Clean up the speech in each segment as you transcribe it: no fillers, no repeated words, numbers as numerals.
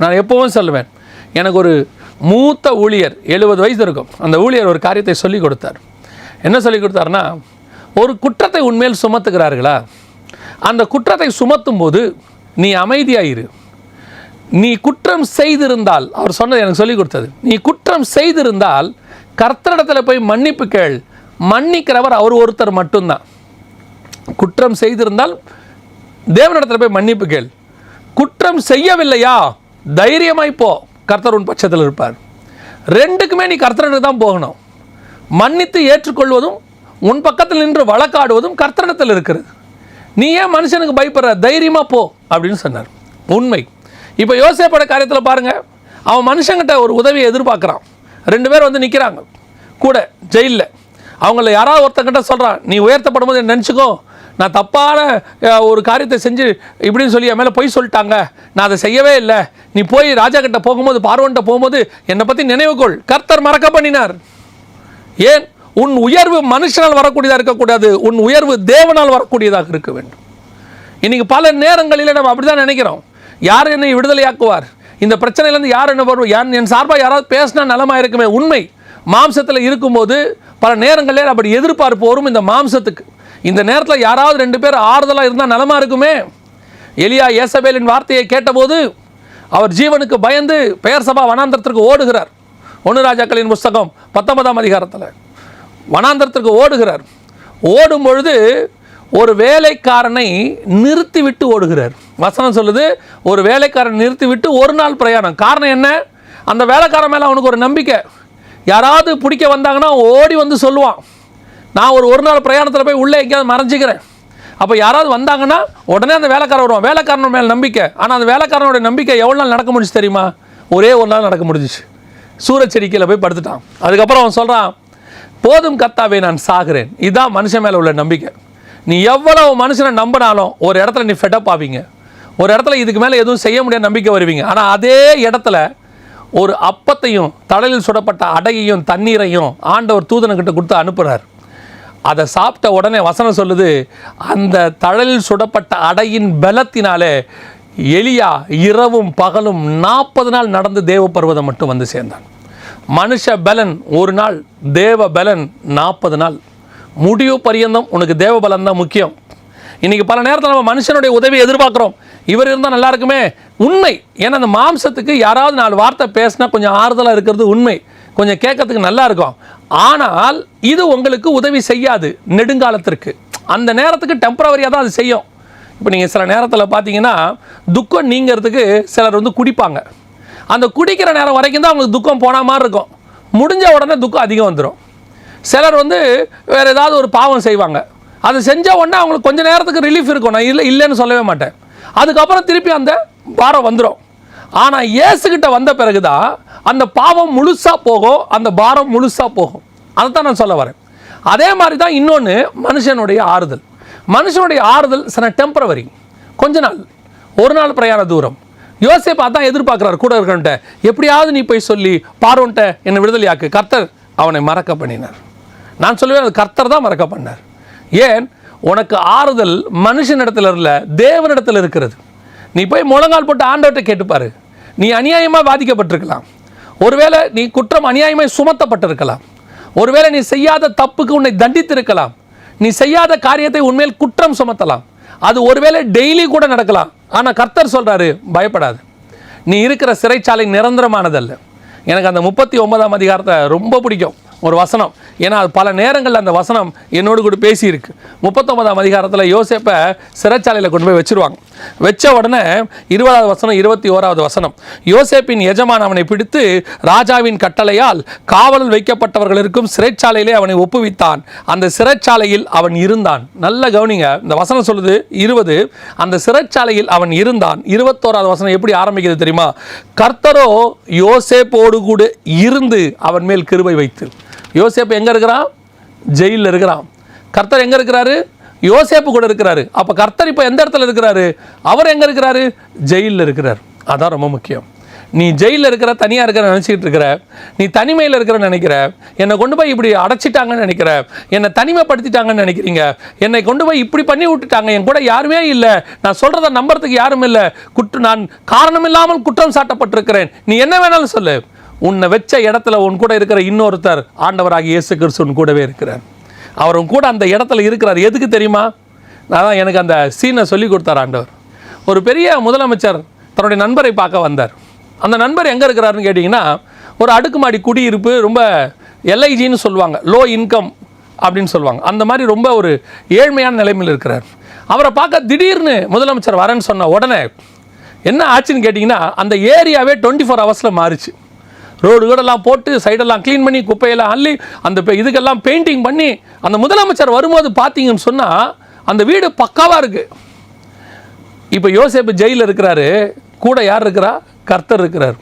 நான் எப்போவும் சொல்லுவேன், எனக்கு ஒரு மூத்த ஊழியர் 70 வயசு இருக்கும். அந்த ஊழியர் ஒரு காரியத்தை சொல்லிக் கொடுத்தார். என்ன சொல்லிக் கொடுத்தாருன்னா, ஒரு குற்றத்தை உண்மையில் சுமத்துகிறார்களா, அந்த குற்றத்தை சுமத்தும் போது நீ அமைதியாயிரு. நீ குற்றம் செய்திருந்தால், அவர் சொன்னது எனக்கு சொல்லிக் கொடுத்தது, நீ குற்றம் செய்திருந்தால் கர்த்தரிடத்தில் போய் மன்னிப்பு கேள். மன்னிக்கிறவர் அவர் ஒருத்தர் மட்டும்தான். குற்றம் செய்திருந்தால் தேவனிடத்தில் போய் மன்னிப்பு கேள். குற்றம் செய்யவில்லையா, தைரியமாய் போ, கர்த்தர் உன் பட்சத்தில் இருப்பார். ரெண்டுக்குமே நீ கர்த்தரிடத்தில் தான் போகணும். மன்னித்து ஏற்றுக்கொள்வதும் உன் பக்கத்தில் நின்று வழக்காடுவதும் கர்த்தரிடத்தில் இருக்கிறது. நீ ஏன் மனுஷனுக்கு பயப்படுற, தைரியமாக போ அப்படின்னு சொன்னார். உண்மை. இப்போ யோசேப்போட காரியத்தில் பாருங்கள், அவன் மனுஷங்கிட்ட ஒரு உதவியை எதிர்பார்க்குறான். 2 பேர் வந்து நிற்கிறாங்க கூட ஜெயிலில். அவங்கள யாராவது ஒருத்தங்கிட்ட சொல்கிறான், நீ உயர்த்தப்படும் போது நினச்சிக்கோ, நான் தப்பான ஒரு காரியத்தை செஞ்சு இப்படின்னு சொல்லி என் மேலே பொய் சொல்லிட்டாங்க, நான் அதை செய்யவே இல்லை, நீ போய் ராஜா கிட்ட போகும்போது, பார்வோன்ட்ட போகும்போது என்னை பற்றி நினைவுகொள். கர்த்தர் மறக்க பண்ணினார். ஏன்? உன் உயர்வு மனுஷனால் வரக்கூடியதாக இருக்கக்கூடாது, உன் உயர்வு தேவனால் வரக்கூடியதாக இருக்க வேண்டும். இன்றைக்கி பல நேரங்களில் நம்ம அப்படி தான் நினைக்கிறோம், யார் என்னை விடுதலையாக்குவார், இந்த பிரச்சனையிலேருந்து யார் என்ன வருவோம், என் சார்பாக யாராவது பேசினா நலமாக இருக்குமே. உண்மை. மாம்சத்தில் இருக்கும்போது பல நேரங்களில் அப்படி எதிர்பார்ப்பு வரும் இந்த மாம்சத்துக்கு. இந்த நேரத்தில் யாராவது 2 பேர் ஆறுதலாக இருந்தால் நலமாக இருக்குமே. எலியா ஏசபேலின் வார்த்தையை கேட்டபோது அவர் ஜீவனுக்கு பயந்து பெயர் சபா வனாந்தரத்திற்கு ஓடுகிறார். 1 ராஜாக்களின் புஸ்தகம் 19ஆம் அதிகாரத்தில் வனாந்தரத்திற்கு ஓடுகிறார். ஓடும் பொழுது ஒரு வேலைக்காரனை நிறுத்திவிட்டு ஓடுகிறார். வசனம் சொல்லுது, ஒரு வேலைக்காரன் நிறுத்திவிட்டு ஒரு நாள் பிரயாணம். காரணம் என்ன? அந்த வேலைக்காரன் மேலே அவனுக்கு ஒரு நம்பிக்கை. யாராவது பிடிக்க வந்தாங்கன்னா ஓடி வந்து சொல்லுவான், நான் ஒரு நாள் பிரயாணத்தில் போய் உள்ளே எங்கேயாவது மறைஞ்சிக்கிறேன். அப்போ யாராவது வந்தாங்கன்னா உடனே அந்த வேலைக்காரன் வருவான். வேலைக்காரன் மேலே நம்பிக்கை. ஆனால் அந்த வேலைக்காரனோட நம்பிக்கை எவ்வளோ நாள் நடக்க முடிச்சு தெரியுமா? ஒரே ஒரு நாள் நடக்க முடிஞ்சிச்சு. சூரச்செடிக்கையில் போய் படுத்துட்டான். அதுக்கப்புறம் அவன் சொல்கிறான், போதும் கர்த்தாவே நான் சாகிறேன். இதுதான் மனுஷன் மேலே உள்ள நம்பிக்கை. நீ எவ்வளவு மனுஷனை நம்பினாலும் ஒரு இடத்துல நீ ஃபெட்டப் ஆவீங்க, ஒரு இடத்துல இதுக்கு மேலே எதுவும் செய்ய முடியாத நம்பிக்கை வருவீங்க. ஆனால் அதே இடத்துல ஒரு அப்பத்தையும் தழலில் சுடப்பட்ட அடையையும் தண்ணீரையும் ஆண்டவர் தூதனுக்கிட்ட கொடுத்து அனுப்புகிறார். அதை சாப்பிட்ட உடனே வசனம் சொல்லுது, அந்த தழலில் சுடப்பட்ட அடையின் பலத்தினாலே எலியா இரவும் பகலும் 40 நாள் நடந்து தேவ பர்வதம் மட்டும் வந்து சேர்ந்தான். மனுஷ பலன் ஒரு நாள், தேவ பலன் 40 நாள். முடிவு பரியந்தம் உனக்கு தேவ பலன் தான் முக்கியம். இன்றைக்கி பல நேரத்தில் நம்ம மனுஷனுடைய உதவியை எதிர்பார்க்குறோம். இவர் இருந்தால் நல்லா இருக்குமே. உண்மை. ஏன்னா அந்த மாம்சத்துக்கு யாராவது 4 வார்த்தை பேசினா கொஞ்சம் ஆறுதலாக இருக்கிறது உண்மை, கொஞ்சம் கேட்கறதுக்கு நல்லா இருக்கும். ஆனால் இது உங்களுக்கு உதவி செய்யாது நெடுங்காலத்திற்கு. அந்த நேரத்துக்கு டெம்பரவரியாக தான் அது செய்யும். இப்போ நீங்கள் சில நேரத்தில் பார்த்தீங்கன்னா துக்கம் நீங்கிறதுக்கு சிலர் வந்து குடிப்பாங்க. அந்த குடிக்கிற நேரம் வரைக்கும் தான் அவங்களுக்கு துக்கம் போன மாதிரி இருக்கும். முடிஞ்ச உடனே துக்கம் அதிகம் வந்துடும். சிலர் வந்து வேறு ஏதாவது ஒரு பாவம் செய்வாங்க, அது செஞ்ச உடனே அவங்களுக்கு கொஞ்சம் நேரத்துக்கு ரிலீஃப் இருக்கும். நான் இல்லைன்னு சொல்லவே மாட்டேன். அதுக்கப்புறம் திருப்பி அந்த பாரம் வந்துடும். ஆனால் இயேசுகிட்ட வந்த பிறகு தான் அந்த பாவம் முழுசாக போகும், அந்த பாரம் முழுசாக போகும். அதை தான் நான் சொல்ல வரேன். அதே மாதிரி தான் இன்னொன்று மனுஷனுடைய ஆறுதல். மனுஷனுடைய ஆறுதல் சில டெம்பரவரி, கொஞ்ச நாள், ஒரு நாள் பிரயாண தூரம். யோசேப்பு அதான் எதிர்பார்க்குறாரு கூட இருக்கன்ட்ட, எப்படியாவது நீ போய் சொல்லி பார்வோன்ட்ட என்னை விடுதலையாக்கு. கர்த்தர் அவனை மறக்க பண்ணினார். நான் சொல்லுவேன், அது கர்த்தர் தான் மறக்க பண்ணார். ஏன்? உனக்கு ஆறுதல் மனுஷனிடத்தில் இல்லை, தேவனிடத்தில் இருக்கிறது. நீ போய் முழங்கால் போட்டு ஆண்டவர்கிட்ட கேட்டுப்பாரு. நீ அநியாயமாக பாதிக்கப்பட்டிருக்கலாம், ஒருவேளை நீ குற்றம் அநியாயமாக சுமத்தப்பட்டிருக்கலாம், ஒருவேளை நீ செய்யாத தப்புக்கு உன்னை தண்டித்திருக்கலாம், நீ செய்யாத காரியத்தை உண்மையில் குற்றம் சுமத்தலாம், அது ஒருவேளை டெய்லி கூட நடக்கலாம். ஆனால் கர்த்தர் சொல்கிறாரு, பயப்படாது, நீ இருக்கிற சிறைச்சாலை நிரந்தரமானதல்ல. எனக்கு அந்த 39ஆம் அதிகாரத்தை ரொம்ப பிடிக்கும் ஒரு வசனம். ஏன்னா அது பல நேரங்களில் அந்த வசனம் என்னோடு கூட பேசியிருக்கு. 39ஆம் அதிகாரத்தில் யோசேப்பை சிறைச்சாலையில் கொண்டு போய் வச்சுருவாங்க. வச்ச உடனே 20வது வசனம் 21வது வசனம், யோசேப்பின் எஜமான் அவனை பிடித்து ராஜாவின் கட்டளையால் காவலில் வைக்கப்பட்டவர்கள் இருக்கும் சிறைச்சாலையிலே அவனை ஒப்புவித்தான். அந்த சிறைச்சாலையில் அவன் இருந்தான். நல்ல கவனிங்க, இந்த வசனம் சொல்லுது 20, அந்த சிறைச்சாலையில் அவன் இருந்தான். 21வது வசனம் எப்படி ஆரம்பிக்கிறது தெரியுமா? கர்த்தரோ யோசேப்போடு கூட இருந்து அவன் மேல் கிருபை வைத்து. யோசேப்பு எங்கே இருக்கிறான்? ஜெயிலில் இருக்கிறான். கர்த்தர் எங்கே இருக்கிறாரு? யோசேப்பு கூட இருக்கிறாரு. அப்போ கர்த்தர் இப்போ எந்த இடத்துல இருக்கிறாரு? அவர் எங்கே இருக்கிறாரு? ஜெயிலில் இருக்கிறார். அதான் ரொம்ப முக்கியம். நீ ஜெயிலில் இருக்கிற, தனியாக இருக்கிற நினச்சிக்கிட்டு இருக்கிற, நீ தனிமையில் இருக்கிற நினைக்கிற, என்னை கொண்டு போய் இப்படி அடைச்சிட்டாங்கன்னு நினைக்கிற, என்னை தனிமைப்படுத்திட்டாங்கன்னு நினைக்கிறீங்க, என்னை கொண்டு போய் இப்படி பண்ணி விட்டுட்டாங்க, என் கூட யாருமே இல்லை, நான் சொல்கிறத நம்புறதுக்கு யாரும் இல்லை, நான் காரணம் இல்லாமல் குற்றம் சாட்டப்பட்டிருக்கிறேன், நீ என்ன வேணாலும் சொல்லு. உன்னை வச்ச இடத்துல உன் கூட இருக்கிற இன்னொருத்தர் ஆண்டவராகிய இயேசு கிறிஸ்து உன் கூடவே இருக்கிறார். அவர் உன் கூட அந்த இடத்துல இருக்கிறார். எதுக்கு தெரியுமா? அதான் எனக்கு அந்த சீனை சொல்லி கொடுத்தார் ஆண்டவர். ஒரு பெரிய முதலமைச்சர் தன்னுடைய நண்பரை பார்க்க வந்தார். அந்த நண்பர் எங்கே இருக்கிறாருன்னு கேட்டிங்கன்னா, ஒரு அடுக்குமாடி குடியிருப்பு, ரொம்ப எல்ஐஜின்னு சொல்லுவாங்க, லோ இன்கம் அப்படின்னு சொல்லுவாங்க, அந்த மாதிரி ரொம்ப ஒரு ஏழ்மையான நிலைமையில் இருக்கிறார். அவரை பார்க்க திடீர்னு முதலமைச்சர் வரேன்னு சொன்ன உடனே என்ன ஆச்சுன்னு கேட்டிங்கன்னா, அந்த ஏரியாவே 24 ஹவர்ஸில் மாறிச்சு. ரோடு வீடெல்லாம் போட்டு, சைடெல்லாம் க்ளீன் பண்ணி, குப்பையெல்லாம் அள்ளி, அந்த இதுக்கெல்லாம் பெயிண்டிங் பண்ணி, அந்த முதலமைச்சர் வரும்போது பார்த்தீங்கன்னு சொன்னால் அந்த வீடு பக்காவாக இருக்குது. இப்போ யோசேப்பு ஜெயிலில் இருக்கிறாரு, கூட யார் இருக்கிறா? கர்த்தர் இருக்கிறார்.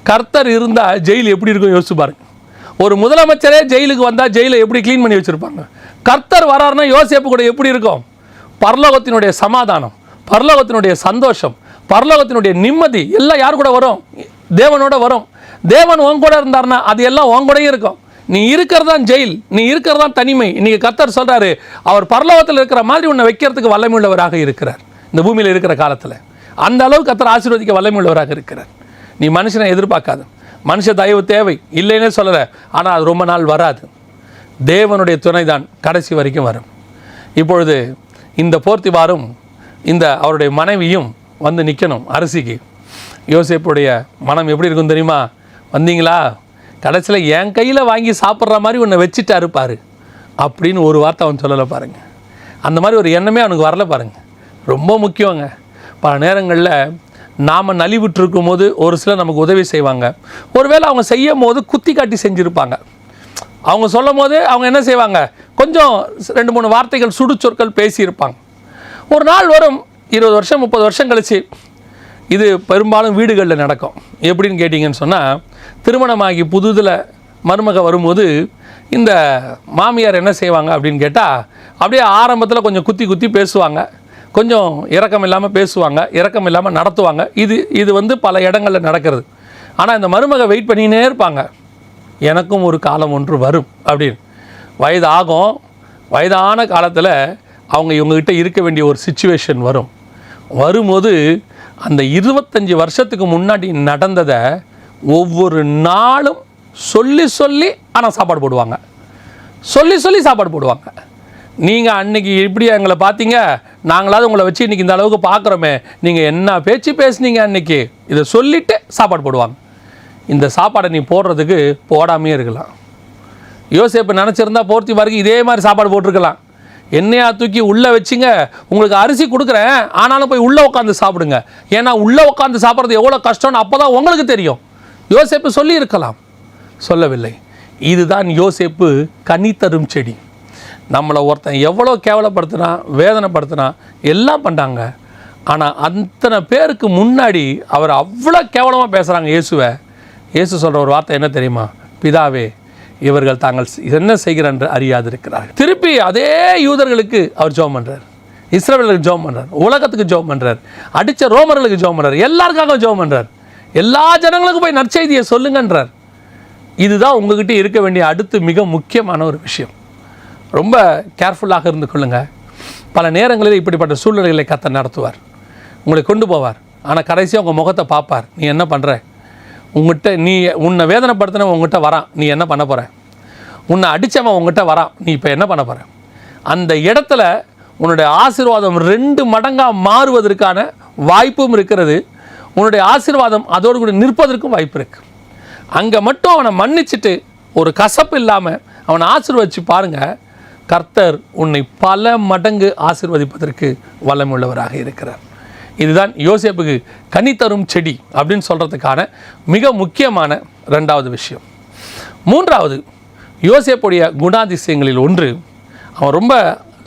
கர்த்தர் இருந்தால் ஜெயில் எப்படி இருக்கும் யோசிச்சு பாருங்க. ஒரு முதலமைச்சரே ஜெயிலுக்கு வந்தால் ஜெயிலை எப்படி க்ளீன் பண்ணி வச்சுருப்பாங்க. கர்த்தர் வராருன்னா யோசேப்பு கூட எப்படி இருக்கும்? பரலோகத்தினுடைய சமாதானம், பரலோகத்தினுடைய சந்தோஷம், பரலோகத்தினுடைய நிம்மதி எல்லாம் யார் கூட வரும்? தேவனோட வரும். தேவன் உன் கூட இருந்தார்னா அது எல்லாம் உன் கூடயும் இருக்கும். நீ இருக்கிறதான் ஜெயில், நீ இருக்கிறதான் தனிமை. இன்னைக்கு கர்த்தர் சொல்கிறாரு, அவர் பரலோகத்தில் இருக்கிற மாதிரி உன்னை வைக்கிறதுக்கு வல்லமையுள்ளவராக இருக்கிறார். இந்த பூமியில் இருக்கிற காலத்தில் அந்த அளவுக்கு கர்த்தர் ஆசீர்வதிக்க வல்லமையுள்ளவராக இருக்கிறார். நீ மனுஷனை எதிர்பார்க்காது. மனுஷ தயவு தேவை இல்லைன்னே சொல்லலை, ஆனால் அது ரொம்ப நாள் வராது. தேவனுடைய துணை தான் கடைசி வரைக்கும் வரும். இப்பொழுது இந்த போர்த்திபாரும் இந்த அவருடைய மனைவியும் வந்து நிற்கணும் அரசிக்கு. யோசேப்புடைய மனம் எப்படி இருக்கும் தெரியுமா? வந்தீங்களா, கடைசியில் என் கையில் வாங்கி சாப்பிட்ற மாதிரி உன்னை வச்சுட்டாரு பாரு அப்படின்னு ஒரு வார்த்தை அவன் சொல்லலை பாருங்கள். அந்த மாதிரி ஒரு எண்ணமே அவனுக்கு வரல பாருங்கள். ரொம்ப முக்கியங்க. பல நேரங்களில் நாம் நலிவுற்றிருக்கும் போது ஒரு சிலர் நமக்கு உதவி செய்வாங்க. ஒருவேளை அவங்க செய்யும் போது குத்தி காட்டி செஞ்சுருப்பாங்க. அவங்க சொல்லும் போது அவங்க என்ன செய்வாங்க, கொஞ்சம் 2-3 வார்த்தைகள் சுடுச்சொற்கள் பேசியிருப்பாங்க. ஒரு நாள் வரும், 20 வருஷம் 30 வருஷம் கழிச்சு, இது பெரும்பாலும் வீடுகளில் நடக்கும். எப்படின்னு கேட்டிங்கன்னு சொன்னால், திருமணமாகி புதுதில் மருமக வரும்போது இந்த மாமியார் என்ன செய்வாங்க அப்படின்னு கேட்டால், அப்படியே ஆரம்பத்தில் கொஞ்சம் குத்தி குத்தி பேசுவாங்க, கொஞ்சம் இரக்கம் இல்லாமல் பேசுவாங்க, இரக்கம் இல்லாமல் நடத்துவாங்க. இது வந்து பல இடங்களில் நடக்கிறது. ஆனால் இந்த மருமக வெயிட் பண்ணினே இருப்பாங்க, எனக்கும் ஒரு காலம் ஒன்று வரும் அப்படின்னு. வயது ஆகும், வயதான காலத்தில் அவங்க இவங்ககிட்ட இருக்க வேண்டிய ஒரு சிச்சுவேஷன் வரும்போது அந்த 25 வருஷத்துக்கு முன்னாடி நடந்ததை ஒவ்வொரு நாளும் சொல்லி ஆனால் சாப்பாடு போடுவாங்க, சொல்லி சாப்பாடு போடுவாங்க. நீங்கள் அன்றைக்கி இப்படி எங்களை பார்த்தீங்க, நாங்களாவது உங்களை வச்சு இன்றைக்கி இந்த அளவுக்கு பார்க்குறோமே, நீங்கள் என்ன பேச்சு பேசுனீங்க அன்றைக்கி, இதை சொல்லிவிட்டு சாப்பாடு போடுவாங்க. இந்த சாப்பாடை நீ போடுறதுக்கு போடாமே இருக்கலாம். யோசேப்பு நினச்சிருந்தா போர்த்திபாருக்கு இதே மாதிரி சாப்பாடு போட்டிருக்கலாம். என்னையா தூக்கி உள்ளே வச்சிங்க, உங்களுக்கு அரிசி கொடுக்குறேன், ஆனாலும் போய் உள்ளே உட்காந்து சாப்பிடுங்க, ஏன்னா உள்ளே உட்காந்து சாப்பிட்றது எவ்வளோ கஷ்டம்னு அப்போ தான் உங்களுக்கு தெரியும். யோசேப்பு சொல்லி இருக்கலாம், சொல்லவில்லை. இதுதான் யோசேப்பு கனி தரும் செடி. நம்மளை ஒருத்தன் எவ்வளோ கேவலப்படுத்தினா, வேதனைப்படுத்தினா, எல்லாம் பண்ணாங்க. ஆனால் அத்தனை பேருக்கு முன்னாடி அவர் அவ்வளோ கேவலமாக பேசுகிறாங்க இயேசுவை. இயேசு சொல்கிற ஒரு வார்த்தை என்ன தெரியுமா? பிதாவே, இவர்கள் தாங்கள் என்ன செய்கிறார் என்று அறியாதிருக்கிறார்கள். திருப்பி அதே யூதர்களுக்கு அவர் ஜெபம் பண்ணுறார், இஸ்ரவேலுக்கு ஜெபம் பண்ணுறார், உலகத்துக்கு ஜெபம் பண்ணுறார், அடித்த ரோமர்களுக்கு ஜெபம் பண்ணுறார், எல்லாருக்காக ஜெபம் பண்ணுறார், எல்லா ஜனங்களுக்கும் போய் நற்செய்தியை சொல்லுங்கன்றார். இதுதான் உங்ககிட்ட இருக்க வேண்டிய அடுத்து மிக முக்கியமான ஒரு விஷயம். ரொம்ப கேர்ஃபுல்லாக இருந்து கொள்ளுங்கள். பல நேரங்களில் இப்படிப்பட்ட சூழ்நிலைகளை கர்த்தர் நடத்துவார், உங்களை கொண்டு போவார். ஆனால் கடைசியாக உங்கள் முகத்தை பார்ப்பார். நீ என்ன பண்ணுற? உன்னை வேதனைப்படுத்தின உங்ககிட்ட வரான், நீ என்ன பண்ண போகிற? உன்னை அடித்தவன் உங்ககிட்ட வரான், நீ இப்போ என்ன பண்ண போகிற? அந்த இடத்துல உன்னுடைய ஆசீர்வாதம் 2 மடங்காக மாறுவதற்கான வாய்ப்பும் இருக்கிறது. உன்னுடைய ஆசீர்வாதம் அதோடு கூட நிற்பதற்கும் வாய்ப்பு இருக்குது. அங்கே மட்டும் அவனை மன்னிச்சுட்டு ஒரு கசப்பு இல்லாமல் அவனை ஆசீர்வதிச்சு பாருங்கள். கர்த்தர் உன்னை பல மடங்கு ஆசீர்வதிப்பதற்கு வல்லமையுள்ளவராக இருக்கிறார். இதுதான் யோசேப்புக்கு கனி தரும் செடி அப்படின்னு சொல்கிறதுக்கான மிக முக்கியமான 2வது விஷயம். 3வது, யோசேப்புடைய குணாதிசயங்களில் ஒன்று, அவன் ரொம்ப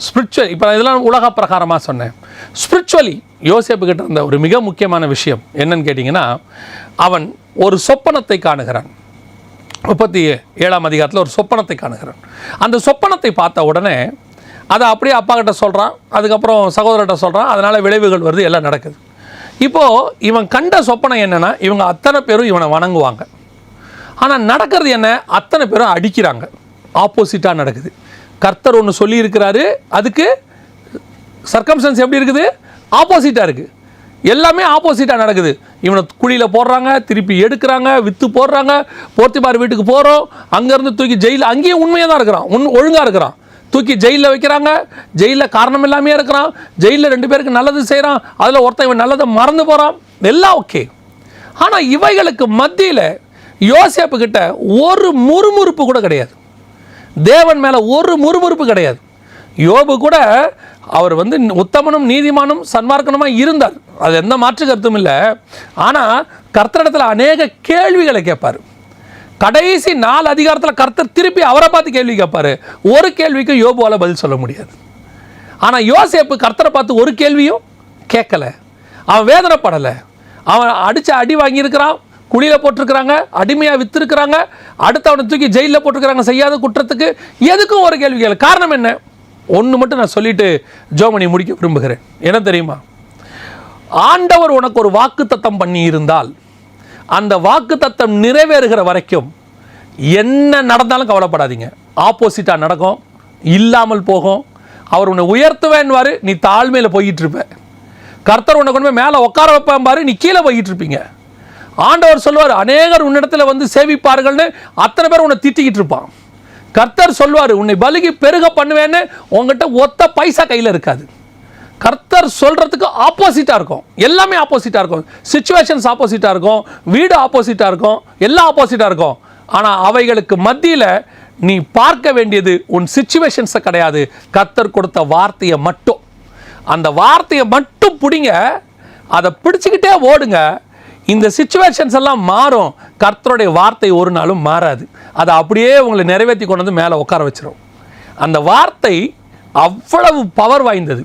ஸ்பிரிச்சுவல். இப்போ இதெல்லாம் உலக பிரகாரமாக சொன்னேன். ஸ்பிரிச்சுவலி யோசேப்புக்கிட்ட இருந்த ஒரு மிக முக்கியமான விஷயம் என்னன்னு கேட்டிங்கன்னா, அவன் ஒரு சொப்பனத்தை காணுகிறான். 37ஆம் அதிகாரத்தில் ஒரு சொப்பனத்தை காணுகிறான். அந்த சொப்பனத்தை பார்த்த உடனே அதை அப்படியே அப்பா கிட்ட சொல்கிறான், அதுக்கப்புறம் சகோதரர்கிட்ட சொல்கிறான். அதனால் விளைவுகள் வருது, எல்லாம் நடக்குது. இப்போது இவன் கண்ட சொப்பனம் என்னென்னா, இவங்க அத்தனை பேரும் இவனை வணங்குவாங்க. ஆனால் நடக்கிறது என்ன, அத்தனை பேரும் அடிக்கிறாங்க. ஆப்போசிட்டாக நடக்குது. கர்த்தர் ஒன்று சொல்லியிருக்கிறாரு, அதுக்கு சர்க்கம்ஸ்டன்ஸ் எப்படி இருக்குது, ஆப்போசிட்டாக இருக்குது. எல்லாமே ஆப்போசிட்டாக நடக்குது. இவனை குழியில் போடுறாங்க, திருப்பி எடுக்கிறாங்க, விற்று போடுறாங்க. போர்த்திபார் வீட்டுக்கு போகிறோம், அங்கேருந்து தூக்கி ஜெயிலில், அங்கேயும் உண்மையாக தான் இருக்கிறான், ஒழுங்காக இருக்கிறான். தூக்கி ஜெயிலில் வைக்கிறாங்க, ஜெயிலில் காரணம் இல்லாமே இருக்கிறான். ஜெயிலில் 2 பேருக்கு நல்லது செய்கிறான், அதில் ஒருத்தன் இவன் நல்லதை மறந்து போகிறான், எல்லாம் ஓகே. ஆனால் இவைகளுக்கு மத்தியில் யோசேப்பு கிட்ட ஒரு முறுமுறுப்பு கூட கிடையாது. தேவன் மேலே ஒரு முறுமுறுப்பு கிடையாது. யோபு கூட அவர் உத்தமனும் நீதிமானும் சன்மார்க்கனுமாக இருந்தார், அது எந்த மாற்று கருத்தும் இல்லை. ஆனால் கர்த்தரிடத்தில் அநேக கேள்விகளை கேட்பார். கடைசி 4 அதிகாரத்தில் கர்த்தர் திருப்பி அவரை பார்த்து கேள்வி கேட்பார். ஒரு கேள்விக்கு யோபுவால் பதில் சொல்ல முடியாது. ஆனால் யோசேப்பு கர்த்தரை பார்த்து ஒரு கேள்வியும் கேட்கலை. அவன் வேதனைப்படலை. அவன் அடித்து அடி வாங்கியிருக்கிறான், குழியில் போட்டிருக்கிறாங்க, அடிமையாக விற்றுருக்கிறாங்க, அடுத்து அவனை தூக்கி ஜெயிலில் போட்டிருக்கிறாங்க செய்யாத குற்றத்துக்கு. எதுக்கும் ஒரு கேள்வி கேட்கல. காரணம் என்ன? ஒன்று மட்டும் நான் சொல்லிட்டு ஜோமணி முடிக்க விரும்புகிறேன். என்ன தெரியுமா? ஆண்டவர் உனக்கு ஒரு வாக்குத்தத்தம் பண்ணி இருந்தால் அந்த வாக்குத்தத்தம் நிறைவேறுகிற வரைக்கும் என்ன நடந்தாலும் கவலைப்படாதீங்க. ஆப்போசிட்டாக நடக்கும், இல்லாமல் போகும். அவர் உன்னை உயர்த்துவேன்வாரு, நீ தாழ்மையில் போய்கிட்டு இருப்ப. கர்த்தர் உன்னை கொண்டு போய் மேலே உட்கார வைப்பாரு, நீ கீழே போய்கிட்டு இருப்பீங்க. ஆண்டவர் சொல்லுவார், அநேகர் உன்னிடத்தில் சேவிப்பார்கள்னு அத்தனை பேர் உன்னை திட்டிக்கிட்டு இருப்பான். கர்த்தர் சொல்லுவார், உன்னை பலுகி பெருக பண்ணுவேன்னு உங்ககிட்ட ஒத்த பைசா கையில் இருக்காது. கர்த்தர் சொல்கிறதுக்கு ஆப்போசிட்டாக இருக்கும், எல்லாமே ஆப்போசிட்டாக இருக்கும். சிச்சுவேஷன்ஸ் ஆப்போசிட்டாக இருக்கும், வீடு ஆப்போசிட்டாக இருக்கும், எல்லாம் ஆப்போசிட்டாக இருக்கும். ஆனால் அவைகளுக்கு மத்தியில் நீ பார்க்க வேண்டியது உன் சிச்சுவேஷன்ஸை கிடையாது, கர்த்தர் கொடுத்த வார்த்தையை மட்டும். அந்த வார்த்தையை மட்டும் பிடிங்க, அதை பிடிச்சிக்கிட்டே ஓடுங்க. இந்த சிச்சுவேஷன்ஸ் எல்லாம் மாறும், கர்த்தருடைய வார்த்தை ஒரு நாளும் மாறாது. அதை அப்படியே உங்களை நிறைவேற்றி கொண்டு வந்து மேலே உட்கார வச்சிடும். அந்த வார்த்தை அவ்வளவு பவர் வாய்ந்தது.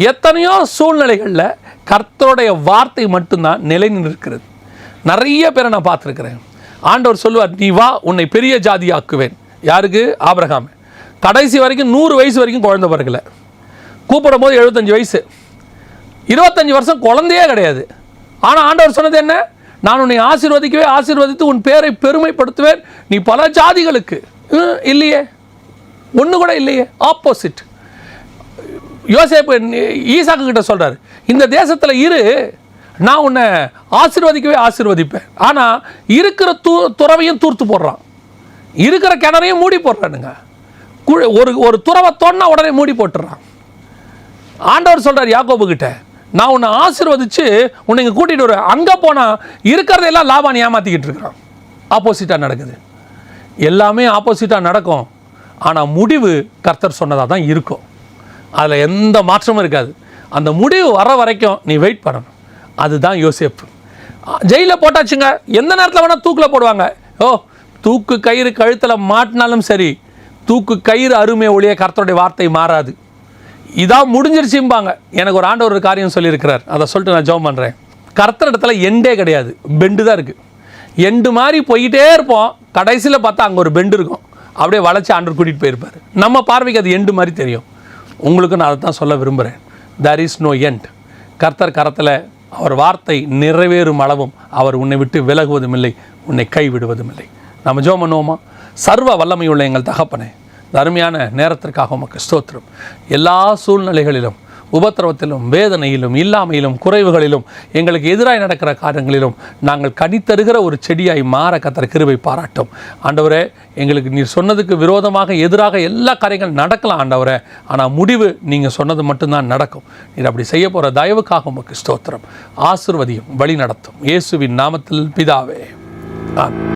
எத்தனையோ சூழ்நிலைகளில் கர்த்தருடைய வார்த்தை மட்டும்தான் நிலை நிற்கிறது. நிறைய பேரை நான் பார்த்துருக்கிறேன். ஆண்டவர் சொல்லுவார், நீ வா, உன்னை பெரிய ஜாதியாக்குவேன். யாருக்கு? ஆபிரகாம். கடைசி வரைக்கும் 100 வயசு வரைக்கும் குழந்தை பிறக்கல. கூப்பிடும் போது 75 வயசு, 25 வருஷம் குழந்தையே கிடையாது. ஆனால் ஆண்டவர் சொன்னது என்ன? நான் உன்னை ஆசீர்வதித்து உன் பேரை பெருமைப்படுத்துவேன், நீ பல ஜாதிகளுக்கு. இல்லையே, ஒன்று கூட இல்லையே, ஆப்போசிட். யோசேப்பு ஈசாக்கு கிட்ட சொல்கிறார், இந்த தேசத்தில் இரு, நான் உன்னை ஆசீர்வதிப்பேன். ஆனால் இருக்கிற துறவையும் தூர்த்து போடுறான், இருக்கிற கிணறையும் மூடி போடுறானுங்க. ஒரு துறவை தோன்னா உடனே மூடி போட்டுறான். ஆண்டவர் சொல்கிறார் யாக்கோபு கிட்ட, நான் உன்னை ஆசீர்வதித்து உன்னை இங்கே கூட்டிகிட்டு வருவேன். அங்கே போனால் இருக்கிறதெல்லாம் லாபான் ஏமாற்றிக்கிட்டு இருக்கிறான். ஆப்போசிட்டாக நடக்குது, எல்லாமே ஆப்போசிட்டாக நடக்கும். ஆனால் முடிவு கர்த்தர் சொன்னதாக தான் இருக்கும், அதில் எந்த மாற்றமும் இருக்காது. அந்த முடிவு வர வரைக்கும் நீ வெயிட் பண்ணணும். அதுதான் யோசேப்பு. ஜெயிலில் போட்டாச்சுங்க, எந்த நேரத்தில் வேணால் தூக்கில் போடுவாங்க. தூக்கு கயிறு கழுத்தில் மாட்டினாலும் சரி, தூக்கு கயிறு அருமை ஒழிய கர்த்தருடைய வார்த்தை மாறாது. இதான் முடிஞ்சிருச்சும்பாங்க. எனக்கு ஒரு ஆண்டவர் ஒரு காரியம் சொல்லியிருக்கிறார், அதை சொல்லிட்டு நான் ஜெபம் பண்ணுறேன். கர்த்தர் இடத்துல எண்டே கிடையாது, பெண்டு தான் இருக்குது. எண்டு மாதிரி போய்கிட்டே இருப்போம், கடைசியில் பார்த்தா அங்கே ஒரு பெண்டு இருக்கும், அப்படியே வளைச்சி ஆண்டவர் கூட்டிகிட்டு போயிருப்பார். நம்ம பார்வைக்கு அது எண்டு மாதிரி தெரியும். உங்களுக்கு நான் அதை தான் சொல்ல விரும்புகிறேன். There is no end. கர்த்தர் கரத்தில் அவர் வார்த்தை நிறைவேறும் அளவும் அவர் உன்னை விட்டு விலகுவதும் இல்லை, உன்னை கைவிடுவதும் இல்லை. நம்ம ஜெபம் பண்ணுவோமா? சர்வ வல்லமையுள்ள எங்கள் தகப்பனே, அருமையான நேரத்திற்காக உமக்கு ஸ்தோத்திரம். எல்லா சூழ்நிலைகளிலும், உபத்திரவத்திலும், வேதனையிலும், இல்லாமையிலும், குறைவுகளிலும், எங்களுக்கு எதிராக நடக்கிற காரியங்களிலும் நாங்கள் கனித்தருகிற ஒரு செடியாய் மாற கர்த்தர் கிருபை பாராட்டும். ஆண்டவரே, எங்களுக்கு நீர் சொன்னதுக்கு விரோதமாக எதிராக எல்லா காரியங்களும் நடக்கலாம் ஆண்டவரே, ஆனால் முடிவு நீங்கள் சொன்னது மட்டும்தான் நடக்கும். நீர் அப்படி செய்ய போகிற தயவுக்காக உமக்கு ஸ்தோத்திரம். ஆசீர்வதியும், வழி நடத்தும். இயேசுவின் நாமத்தில் பிதாவே, ஆமென்.